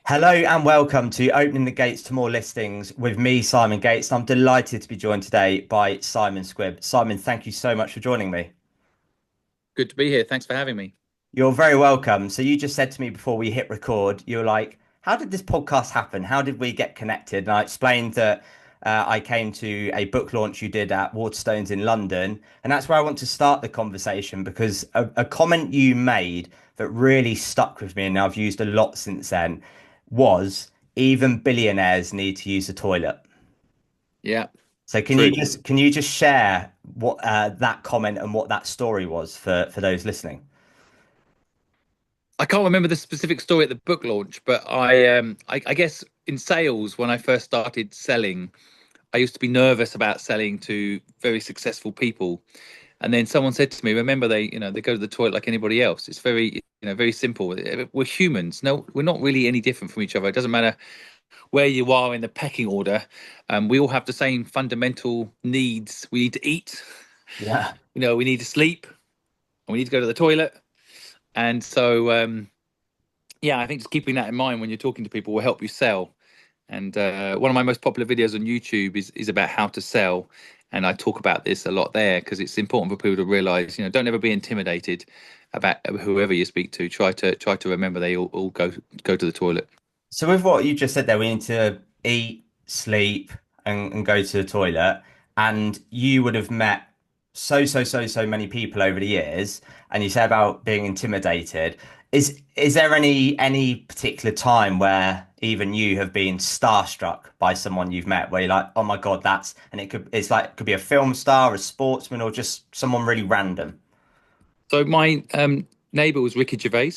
Hello and welcome to Opening the Gates to More Listings with me, Simon Gates. I'm delighted to be joined today by Simon Squibb. Simon, thank you so much for joining me. Good to be here. Thanks for having me. You're very welcome. So you just said to me before we hit record, you were like, how did this podcast happen? How did we get connected? And I explained that I came to a book launch you did at Waterstones in London. And that's where I want to start the conversation because a comment you made that really stuck with me and I've used a lot since then was even billionaires need to use the toilet. Yeah, So true. can you just share what that comment and what that story was for those listening? I can't remember the specific story at the book launch, but I guess in sales when I first started selling, I used to be nervous about selling to very successful people. And then someone said to me, "Remember, they go to the toilet like anybody else. It's very simple. We're humans. No, we're not really any different from each other. It doesn't matter where you are in the pecking order. We all have the same fundamental needs. We need to eat. Yeah. We need to sleep, and we need to go to the toilet." And so, yeah, I think just keeping that in mind when you're talking to people will help you sell. And one of my most popular videos on YouTube is about how to sell, and I talk about this a lot there because it's important for people to realize, don't ever be intimidated about whoever you speak to. Try to remember they all go to the toilet. So with what you just said there, we need to eat, sleep, and go to the toilet. And you would have met so many people over the years, and you say about being intimidated. Is there any particular time where even you have been starstruck by someone you've met where you're like, oh my God, that's and it could be a film star, a sportsman, or just someone really random. So my neighbor was Ricky Gervais.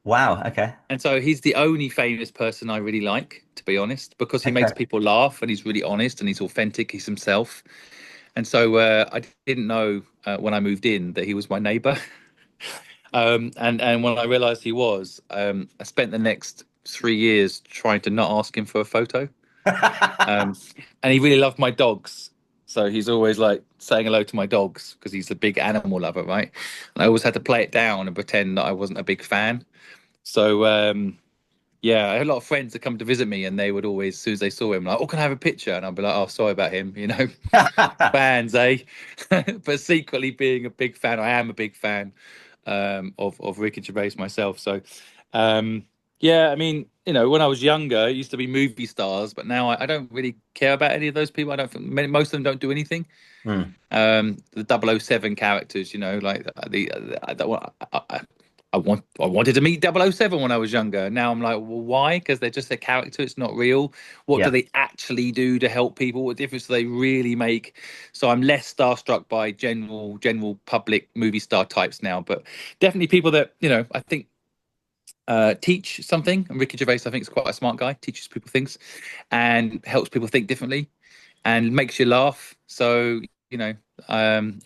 Wow, okay. And so he's the only famous person I really like, to be honest, because he makes Okay. people laugh and he's really honest and he's authentic. He's himself. And so I didn't know when I moved in that he was my neighbor. And when I realized he was, I spent the next 3 years trying to not ask him for a photo. Um, and he really loved my dogs. So he's always like saying hello to my dogs because he's a big animal lover, right? And I always had to play it down and pretend that I wasn't a big fan. So yeah, I had a lot of friends that come to visit me, and they would always, as soon as they saw him, like, "Oh, can I have a picture?" And I'd be like, "Oh, sorry about him," fans, eh? But secretly being a big fan, I am a big fan of Ricky Gervais myself. So, um, yeah, I mean, when I was younger, it used to be movie stars, but now I don't really care about any of those people. I don't think most of them don't do anything. Hmm. The 007 characters, like I wanted to meet 007 when I was younger. Now I'm like, well, why? Because they're just a character. It's not real. What do Yeah. they actually do to help people? What difference do they really make? So I'm less starstruck by general public movie star types now, but definitely people that I think teach something. And Ricky Gervais, I think, is quite a smart guy. Teaches people things and helps people think differently and makes you laugh. So I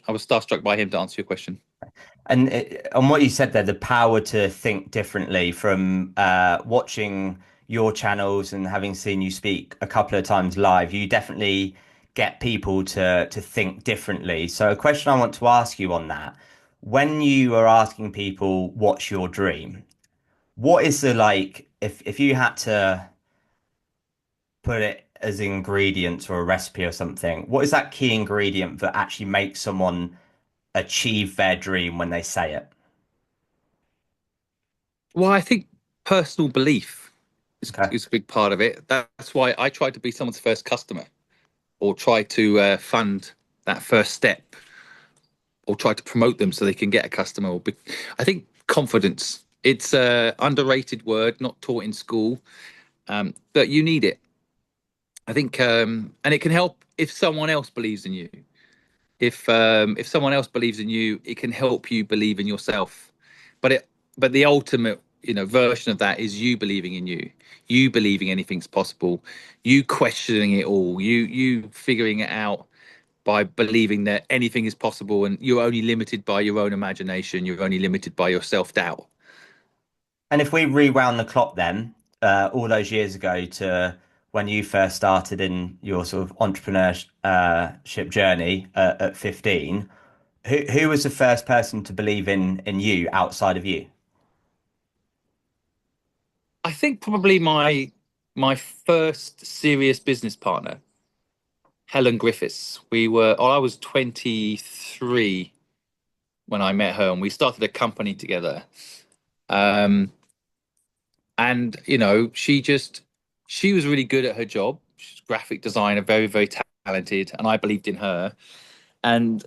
was starstruck by him to answer your question. And on what you said there, the power to think differently from watching your channels and having seen you speak a couple of times live, you definitely get people to think differently. So a question I want to ask you on that, when you are asking people what's your dream, what is the like if you had to put it as ingredients or a recipe or something, what is that key ingredient that actually makes someone achieve their dream when they say it? Well, I think personal belief is, Okay. is a big part of it. That's why I try to be someone's first customer or try to fund that first step or try to promote them so they can get a customer. I think confidence, it's a underrated word, not taught in school, but you need it. I think, and it can help if someone else believes in you. If someone else believes in you, it can help you believe in yourself. But the ultimate version of that is you believing in you, you believing anything's possible, you questioning it all, you figuring it out by believing that anything is possible, and you're only limited by your own imagination. You're only limited by your self doubt. And if we rewound the clock then, all those years ago to when you first started in your sort of entrepreneurship journey at 15, who was the first person to believe in you outside of you? I think probably my first serious business partner, Helen Griffiths. I was 23 when I met her, and we started a company together. Um, and she was really good at her job. She's a graphic designer, very, very talented, and I believed in her. And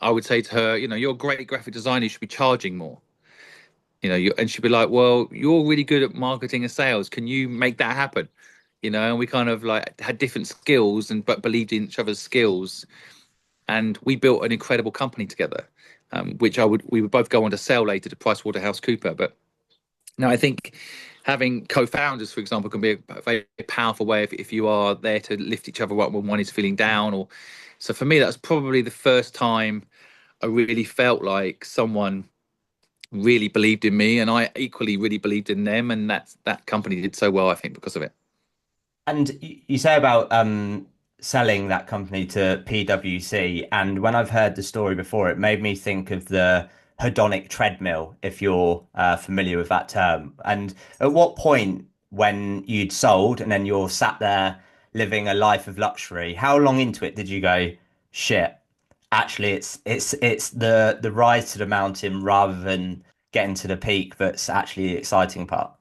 I would say to her, you're a great graphic designer, you should be charging more. And she'd be like, well, you're really good at marketing and sales. Can you make that happen? And we kind of like had different skills and but believed in each other's skills. And we built an incredible company together, which we would both go on to sell later to PricewaterhouseCooper. But no, I think having co-founders, for example, can be a very powerful way if you are there to lift each other up when one is feeling down. Or so for me, that's probably the first time I really felt like someone really believed in me, and I equally really believed in them, and that company did so well, I think, because of it. And you say about selling that company to PwC, and when I've heard the story before, it made me think of the hedonic treadmill, if you're familiar with that term. And at what point, when you'd sold and then you're sat there living a life of luxury, how long into it did you go, shit, actually it's the rise to the mountain rather than getting to the peak that's actually the exciting part?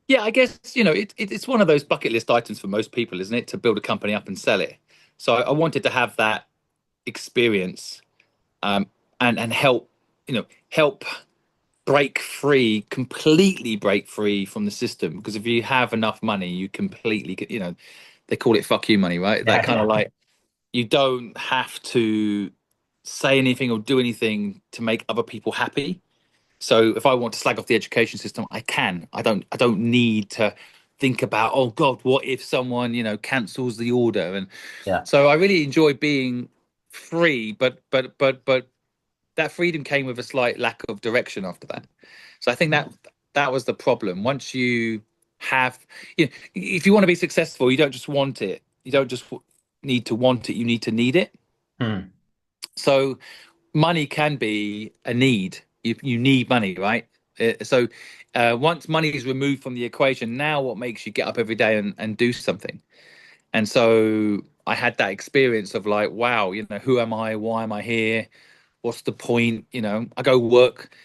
Yeah, I guess it's one of those bucket list items for most people, isn't it, to build a company up and sell it. So I wanted to have that experience, um, and help completely break free from the system. Because if you have enough money, you completely get, they call it "fuck you" money, right? That Yeah, kind of like you don't have to say anything or do anything to make other people happy. So if I want to slag off the education system, I can. I don't need to think about, oh God, what if someone, cancels the order? And yeah, so I really enjoy being free, but that freedom came with a slight lack of direction after that. So I think that was the problem. Once you have, if you want to be successful, you don't just want it. You don't just need to want it. You need to need it. Hmm. So money can be a need. You need money, right? Once money is removed from the equation, now what makes you get up every day and do something? And so I had that experience of like, wow, who am I? Why am I here? What's the point? I go work,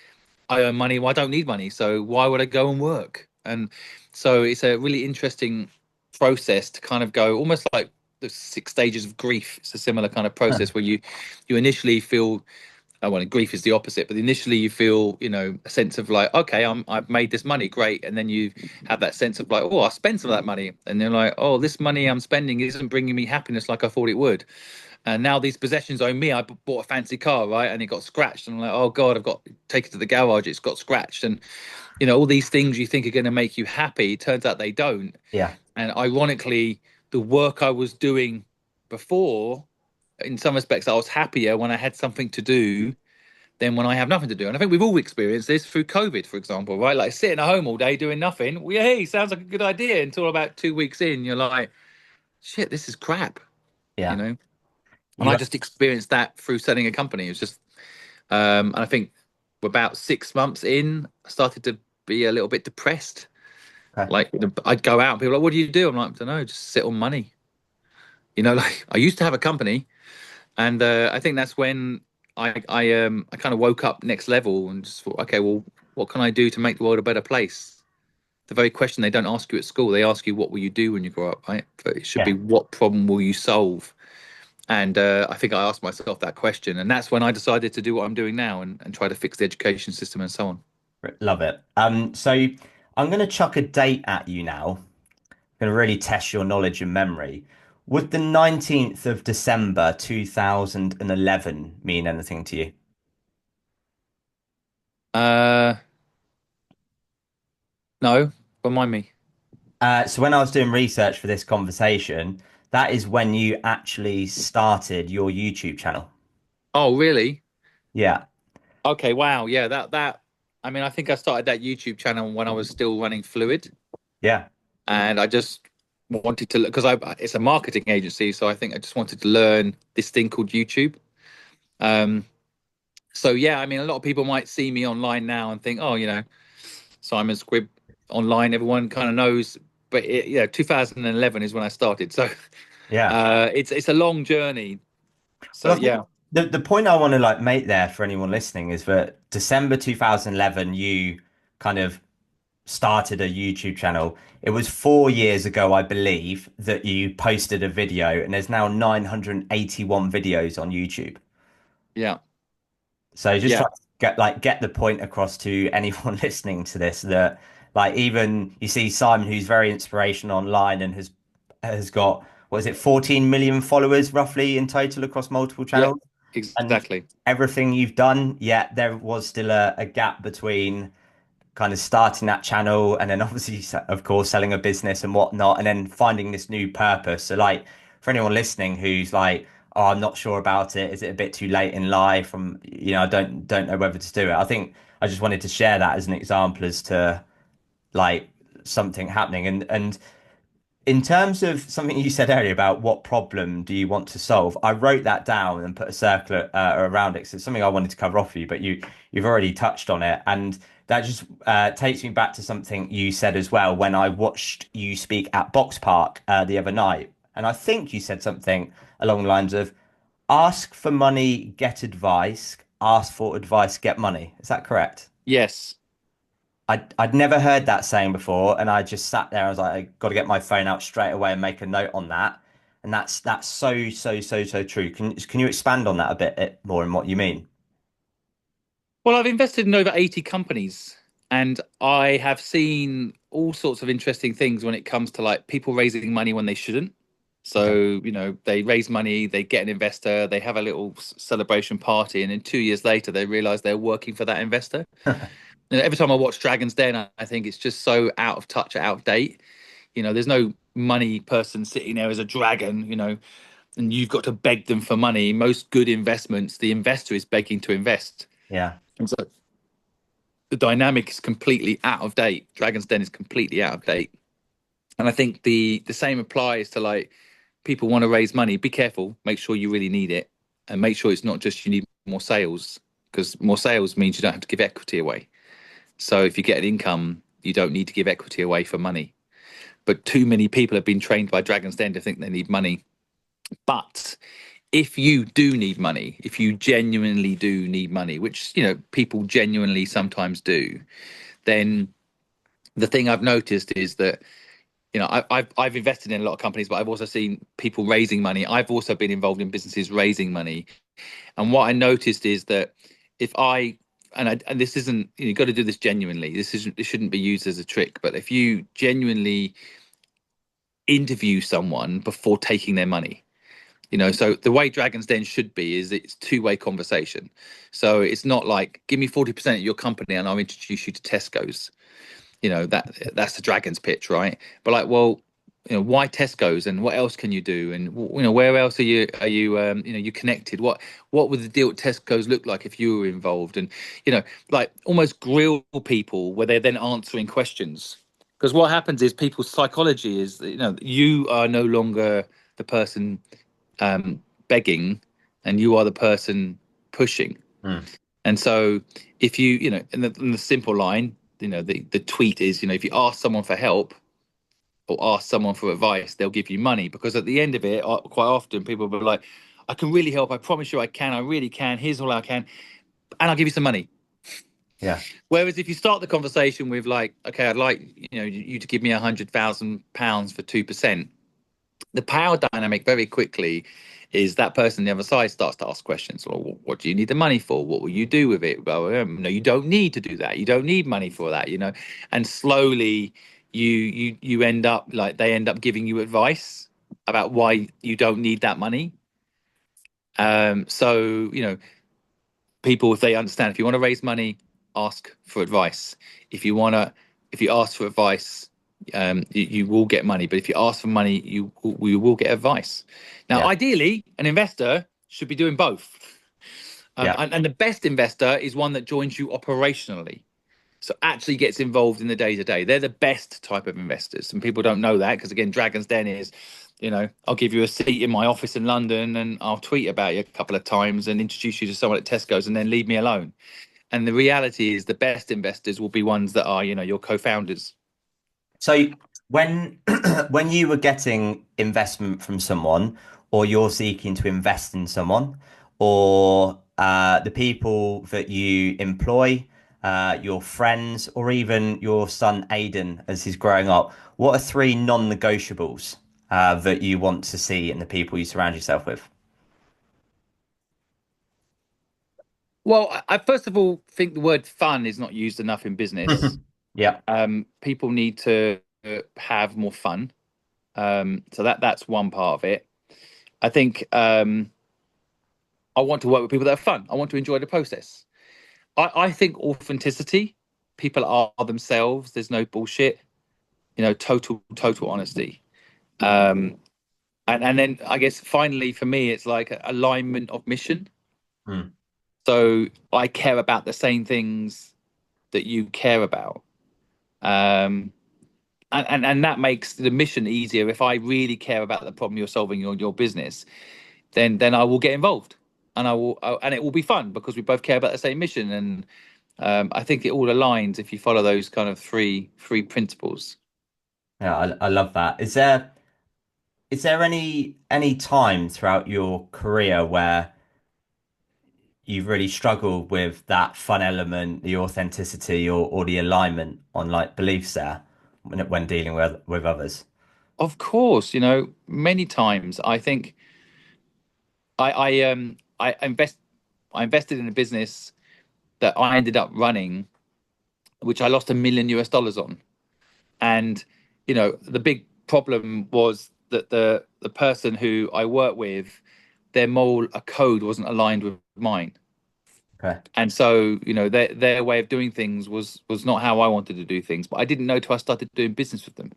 I earn money. Well, I don't need money, so why would I go and work? And so it's a really interesting process to kind of go almost like the 6 stages of grief. It's a similar kind of process where you initially feel, oh, well, grief is the opposite, but initially you feel, a sense of like, okay, I've made this money, great, and then you have that sense of like, oh, I spent some of that money, and then like, oh, this money I'm spending isn't bringing me happiness like I thought it would, and now these possessions own me. I bought a fancy car, right, and it got scratched, and I'm like, oh God, I've got to take it to the garage, it's got scratched, and all these things you think are going to make you happy, turns out they don't, yeah, and ironically, the work I was doing before, in some respects, I was happier when I had something to do than when I have nothing to do. And I think we've all experienced this through COVID, for example, right? Like sitting at home all day doing nothing. Well, hey, sounds like a good idea until about 2 weeks in, you're like, shit, this is crap, you yeah. know? And I You just experienced that through selling a company. It was just, and I think about 6 months in, I started to be a little bit depressed. okay. Like I'd go out and people are like, what do you do? I'm like, I don't know, just sit on money. Like I used to have a company, and I think that's when I kind of woke up next level and just thought, okay, well, what can I do to make the world a better place? The very question they don't ask you at school. They ask you, what will you do when you grow up, right? But it should be, Yeah, what problem will you solve? And I think I asked myself that question, and that's when I decided to do what I'm doing now and try to fix the education system and so on. love it. So I'm going to chuck a date at you now. Going to really test your knowledge and memory. Would the 19th of December 2011 mean anything to you? Uh, no, remind me. So when I was doing research for this conversation, that is when you actually started your YouTube channel. Oh, really? Yeah, Okay, wow. Yeah, that. I mean, I think I started that YouTube channel when I was still running Fluid, yeah, and I just wanted to, because I it's a marketing agency, so I think I just wanted to learn this thing called YouTube. Um, so yeah, I mean, a lot of people might see me online now and think, oh, Simon Squibb. online. Everyone kind of knows, but 2011 is when I started. So Yeah. it's a long journey. So Well, I think yeah, the point I want to like make there for anyone listening is that December 2011, you kind of started a YouTube channel. It was 4 years ago, I believe, that you posted a video, and there's now 981 videos on YouTube. yeah, So just yeah, try to get the point across to anyone listening to this that like even you see Simon, who's very inspirational online and has got what is it, 14 million followers roughly in total across multiple yeah, channels. And exactly. everything you've done, yet there was still a gap between kind of starting that channel and then obviously of course selling a business and whatnot and then finding this new purpose. So like for anyone listening who's like, oh, I'm not sure about it, is it a bit too late in life, I don't know whether to do it. I think I just wanted to share that as an example as to like something happening. And in terms of something you said earlier about what problem do you want to solve, I wrote that down and put a circle around it. So it's something I wanted to cover off you, but you've already touched on it, and that just takes me back to something you said as well when I watched you speak at Box Park the other night, and I think you said something along the lines of "ask for money, get advice; ask for advice, get money." Is that correct? Yes. I'd never heard that saying before, and I just sat there. I was like, I got to get my phone out straight away and make a note on that. And that's so true. Can you expand on that a bit more and what you mean? Well, I've invested in over 80 companies and I have seen all sorts of interesting things when it comes to like people raising money when they shouldn't. Okay. So, they raise money, they get an investor, they have a little celebration party, and then 2 years later, they realize they're working for that investor. Every time I watch Dragon's Den, I think it's just so out of touch, out of date. There's no money person sitting there as a dragon, and you've got to beg them for money. Most good investments, the investor is begging to invest. Yeah, And so the dynamic is completely out of date. Dragon's Den is completely out of date. And I think the same applies to like people want to raise money. Be careful, make sure you really need it, and make sure it's not just you need more sales, because more sales means you don't have to give equity away. So if you get an income, you don't need to give equity away for money. But too many people have been trained by Dragon's Den to think they need money. But if you do need money, if you genuinely do need money, which people genuinely sometimes do, then the thing I've noticed is that I've invested in a lot of companies, but I've also seen people raising money. I've also been involved in businesses raising money, and what I noticed is that if I and this isn't, you've got to do this genuinely. This shouldn't be used as a trick, but if you genuinely interview someone before taking their money, so the way Dragon's Den should be is it's two-way conversation. So it's not like give me 40% of your company and I'll introduce you to Tesco's. That's the Dragon's pitch, right? But like, well, why Tesco's and what else can you do? And where else are you connected? What would the deal at Tesco's look like if you were involved? And like almost grill people where they're then answering questions. Because what happens is people's psychology is you are no longer the person begging, and you are the person pushing. Hmm. And so if and the simple line, the tweet is, if you ask someone for help or ask someone for advice, they'll give you money. Because at the end of it, quite often people will be like, I can really help. I promise you I can. I really can. Here's all I can. And I'll give you some money. Yeah, Whereas if you start the conversation with like, okay, I'd like, you to give me £100,000 for 2%, the power dynamic very quickly is that person on the other side starts to ask questions. Well, what do you need the money for? What will you do with it? Well, no, you don't need to do that. You don't need money for that, And slowly you end up like they end up giving you advice about why you don't need that money. So people, if they understand, if you want to raise money, ask for advice. If you want to, if you ask for advice, you will get money. But if you ask for money, you will get advice. Now, yeah, ideally, an investor should be doing both. yeah, And the best investor is one that joins you operationally. So actually gets involved in the day to day. They're the best type of investors. And people don't know that because again, Dragon's Den is, I'll give you a seat in my office in London and I'll tweet about you a couple of times and introduce you to someone at Tesco's and then leave me alone. And the reality is the best investors will be ones that are, your co-founders. So when when you were getting investment from someone, or you're seeking to invest in someone, or the people that you employ, your friends, or even your son Aiden as he's growing up, what are three non-negotiables that you want to see in the people you surround yourself with? Well, I first of all think the word fun is not used enough in business. Yeah. People need to have more fun. So that's one part of it. I think I want to work with people that are fun. I want to enjoy the process. I think authenticity, people are themselves. There's no bullshit. Total honesty. Um, and then I guess finally for me, it's like alignment of mission. Mm. So I care about the same things that you care about. Um, and that makes the mission easier. If I really care about the problem you're solving in your business, then I will get involved, and and it will be fun because we both care about the same mission. And I think it all aligns if you follow those kind of three principles. Yeah, I love that. Is there any time throughout your career where you've really struggled with that fun element, the authenticity, or the alignment on like beliefs there when dealing with others? Of course, many times I think I invested in a business that I ended up running, which I lost $1 million US on. And the big problem was that the person who I work with, their moral code wasn't aligned with mine. Okay. And so their way of doing things was not how I wanted to do things. But I didn't know till I started doing business with them.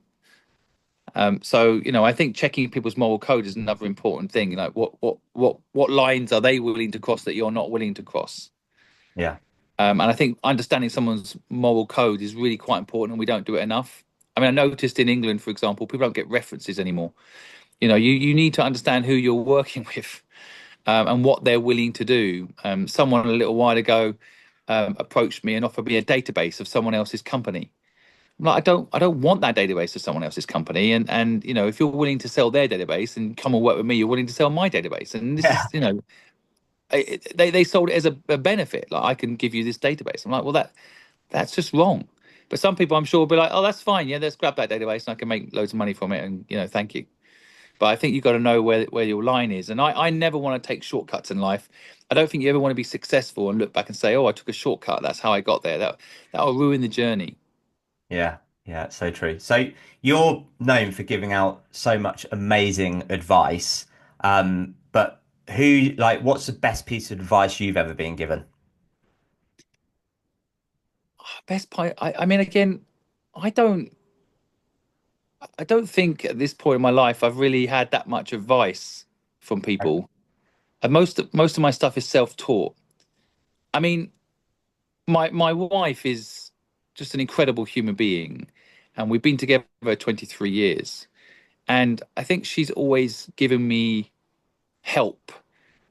So I think checking people's moral code is another important thing. Like what lines are they willing to cross that you're not willing to cross? Yeah. And I think understanding someone's moral code is really quite important, and we don't do it enough. I mean, I noticed in England, for example, people don't get references anymore. You need to understand who you're working with, and what they're willing to do. Someone a little while ago approached me and offered me a database of someone else's company. I'm like, I don't want that database of someone else's company. And if you're willing to sell their database and come and work with me, you're willing to sell my database. And this Yeah. is, they sold it as a benefit. Like, I can give you this database. I'm like, well, that's just wrong. But some people, I'm sure, will be like, oh, that's fine. Yeah, let's grab that database and I can make loads of money from it. And thank you. But I think you've got to know where your line is. And I never want to take shortcuts in life. I don't think you ever want to be successful and look back and say, oh, I took a shortcut. That's how I got there. That'll ruin the journey. Yeah. Yeah. So true. So you're known for giving out so much amazing advice. But what's the best piece of advice you've ever been given? Best part. I mean, again, I don't. I don't think at this point in my life I've really had that much advice from people. And most of my stuff is self-taught. I mean, my wife is just an incredible human being, and we've been together 23 years. And I think she's always given me help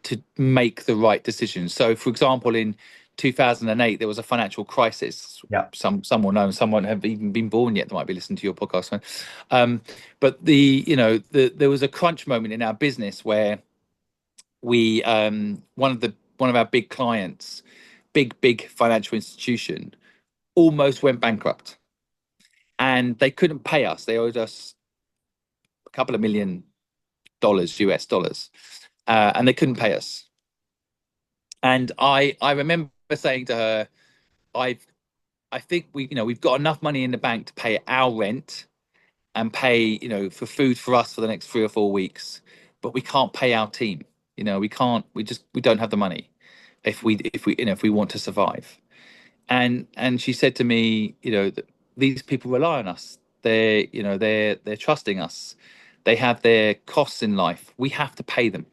to make the right decisions. So, for example, in 2008, there was a financial crisis. Yeah. Some will know, some won't have even been born yet. That might be listening to your podcast. But there was a crunch moment in our business where we one of our big clients, big financial institution, almost went bankrupt, and they couldn't pay us. They owed us a couple of $1 million US dollars, and they couldn't pay us. And I remember saying to her, I've I think we've got enough money in the bank to pay our rent and pay for food for us for the next 3 or 4 weeks, but we can't pay our team. We can't. We don't have the money if we want to survive. And she said to me, that these people rely on us. They're trusting us. They have their costs in life. We have to pay them.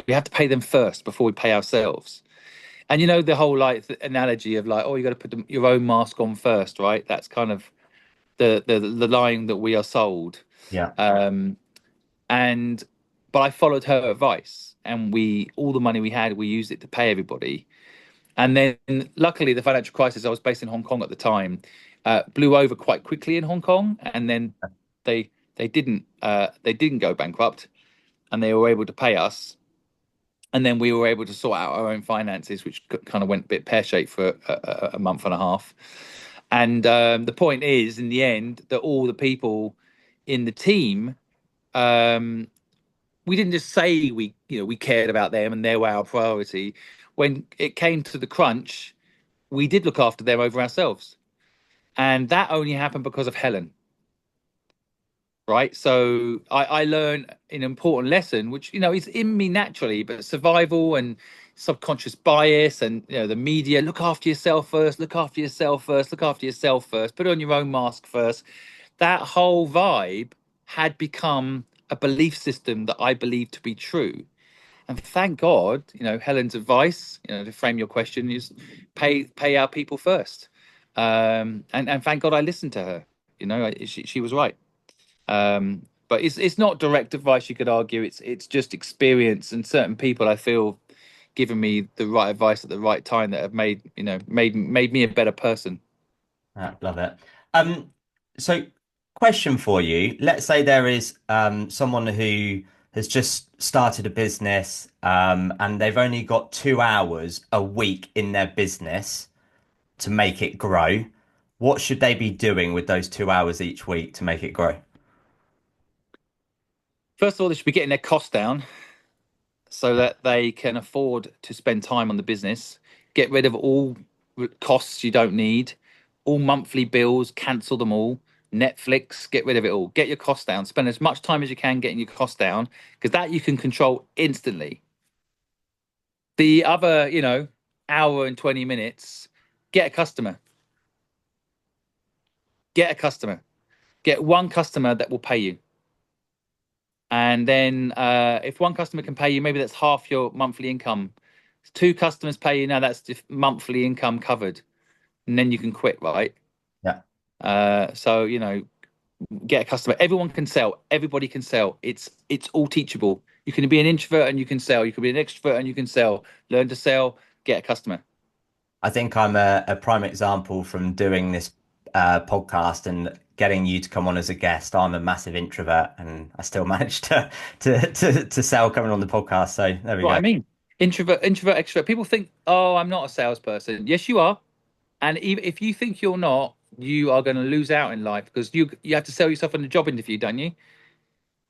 We have to pay them first before we pay ourselves. And the whole like analogy of like, oh, you got to put your own mask on first, right? That's kind of the line that we are sold. Yeah. Um, and but I followed her advice, and we all the money we had, we used it to pay everybody. And then luckily the financial crisis, I was based in Hong Kong at the time, blew over quite quickly in Hong Kong, and then they didn't go bankrupt, and they were able to pay us, and then we were able to sort out our own finances, which kind of went a bit pear-shaped for a month and a half. And the point is, in the end, that all the people in the team, um, we didn't just say we cared about them and they were our priority. When it came to the crunch, we did look after them over ourselves, and that only happened because of Helen. Right. So I learned an important lesson, which, is in me naturally, but survival and subconscious bias and, the media, look after yourself first, look after yourself first, look after yourself first, put on your own mask first. That whole vibe had become a belief system that I believed to be true. And thank God, Helen's advice, to frame your question, is pay our people first. And thank God I listened to her. She was right. But it's not direct advice, you could argue. It's just experience, and certain people I feel given me the right advice at the right time that have made me a better person. Love it. Um, so question for you. Let's say there is someone who has just started a business and they've only got 2 hours a week in their business to make it grow. What should they be doing with those 2 hours each week to make it grow? First of all, they should be getting their costs down so that they can afford to spend time on the business. Get rid of all costs you don't need, all monthly bills, cancel them all. Netflix, get rid of it all. Get your costs down. Spend as much time as you can getting your costs down, because that you can control instantly. The other, hour and 20 minutes, get a customer. Get a customer. Get one customer that will pay you. And then if one customer can pay you, maybe that's half your monthly income. If two customers pay you, now that's just monthly income covered. And then you can quit, right? Yeah. So, get a customer. Everyone can sell. Everybody can sell. It's all teachable. You can be an introvert and you can sell. You can be an extrovert and you can sell. Learn to sell, get a customer. I think I'm a prime example from doing this podcast and getting you to come on as a guest. I'm a massive introvert and I still managed to sell coming on the podcast. So there we What go. I mean. Introvert, extrovert. People think, oh, I'm not a salesperson. Yes, you are. And even if you think you're not, you are going to lose out in life, because you have to sell yourself in a job interview, don't you?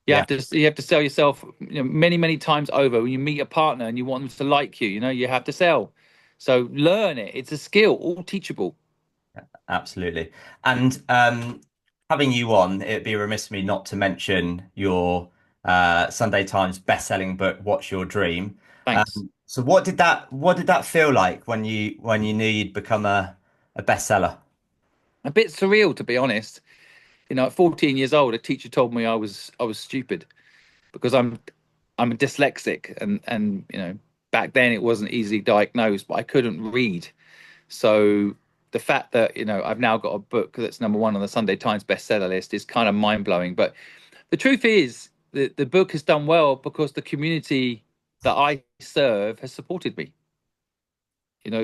Yeah. You have to sell yourself, many times over. When you meet a partner and you want them to like you, you have to sell. So learn it. It's a skill, all teachable. Absolutely. And having you on, it'd be remiss of me not to mention your Sunday Times best-selling book, What's Your Dream? Thanks. So what did that feel like when you knew you'd become a bestseller? A bit surreal, to be honest. At 14 years old, a teacher told me I was stupid because I'm dyslexic, and back then it wasn't easily diagnosed, but I couldn't read. So the fact that I've now got a book that's number one on the Sunday Times bestseller list is kind of mind blowing. But the truth is that the book has done well because the community that I serve has supported me.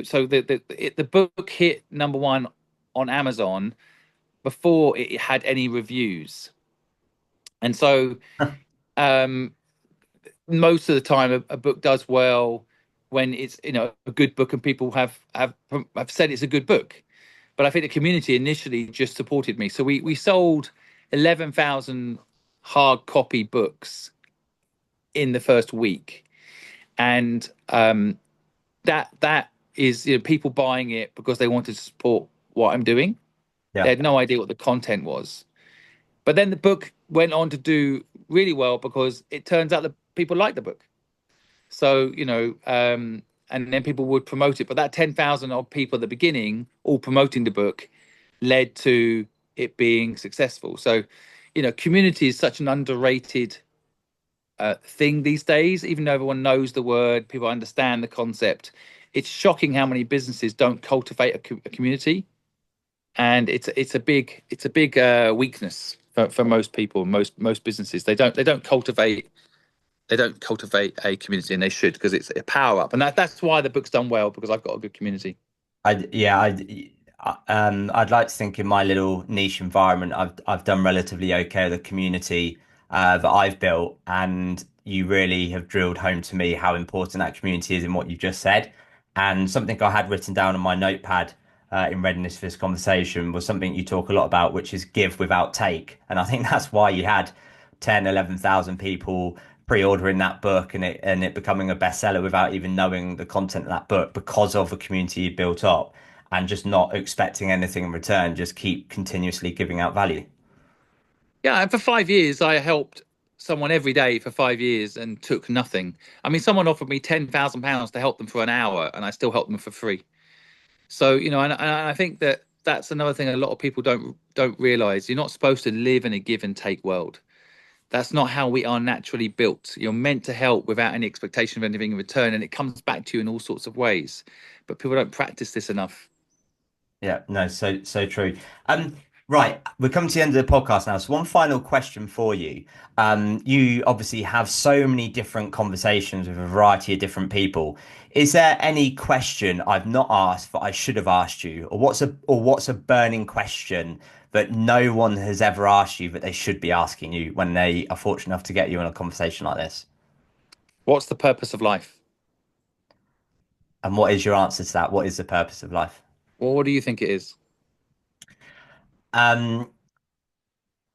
So the book hit number one on Amazon before it had any reviews, and so um, most of the time a book does well when it's a good book and people have said it's a good book. But I think the community initially just supported me. So we sold 11,000 hard copy books in the first week, and that is people buying it because they wanted to support what I'm doing. They Yeah. had no idea what the content was. But then the book went on to do really well because it turns out that people like the book. So, and then people would promote it. But that 10,000 odd people at the beginning, all promoting the book, led to it being successful. So, community is such an underrated thing these days. Even though everyone knows the word, people understand the concept. It's shocking how many businesses don't cultivate a community, and it's a big weakness for most people, most businesses. They don't cultivate They don't cultivate a community, and they should, because it's a power up. And that's why the book's done well, because I've got a good community. I'd like to think in my little niche environment, I've done relatively okay with the community that I've built, and you really have drilled home to me how important that community is in what you just said. And something I had written down on my notepad in readiness for this conversation was something you talk a lot about, which is give without take. And I think that's why you had 10, 11,000 people pre-ordering that book and it becoming a bestseller without even knowing the content of that book because of the community you built up and just not expecting anything in return, just keep continuously giving out value. Yeah, and for 5 years, I helped someone every day for 5 years and took nothing. I mean, someone offered me £10,000 to help them for an hour, and I still helped them for free. So, and I think that that's another thing a lot of people don't realize. You're not supposed to live in a give and take world. That's not how we are naturally built. You're meant to help without any expectation of anything in return, and it comes back to you in all sorts of ways. But people don't practice this enough. Yeah, no, so true. Right, we're coming to the end of the podcast now. So one final question for you. You obviously have so many different conversations with a variety of different people. Is there any question I've not asked that I should have asked you, or what's a burning question that no one has ever asked you that they should be asking you when they are fortunate enough to get you in a conversation like this? What's the purpose of life? And what is your answer to that? What is the purpose of life? Well, what do you think it is? Um,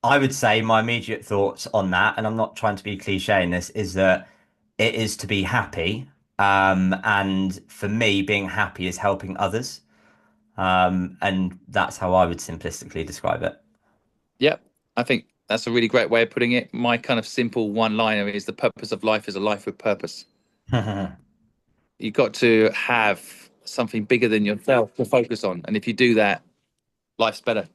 I would say my immediate thoughts on that, and I'm not trying to be cliche in this, is that it is to be happy. And for me, being happy is helping others. And that's how I would simplistically describe it. Yep, I think that's a really great way of putting it. My kind of simple one-liner is the purpose of life is a life with purpose. You've got to have something bigger than yourself to focus on. And if you do that, life's better.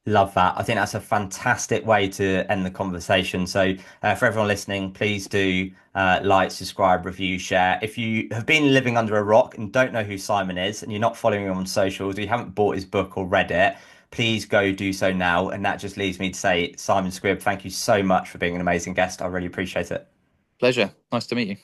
Love that. I think that's a fantastic way to end the conversation. So, for everyone listening, please do like, subscribe, review, share. If you have been living under a rock and don't know who Simon is, and you're not following him on socials, or you haven't bought his book or read it, please go do so now. And that just leads me to say, Simon Squibb, thank you so much for being an amazing guest. I really appreciate it. Pleasure. Nice to meet you.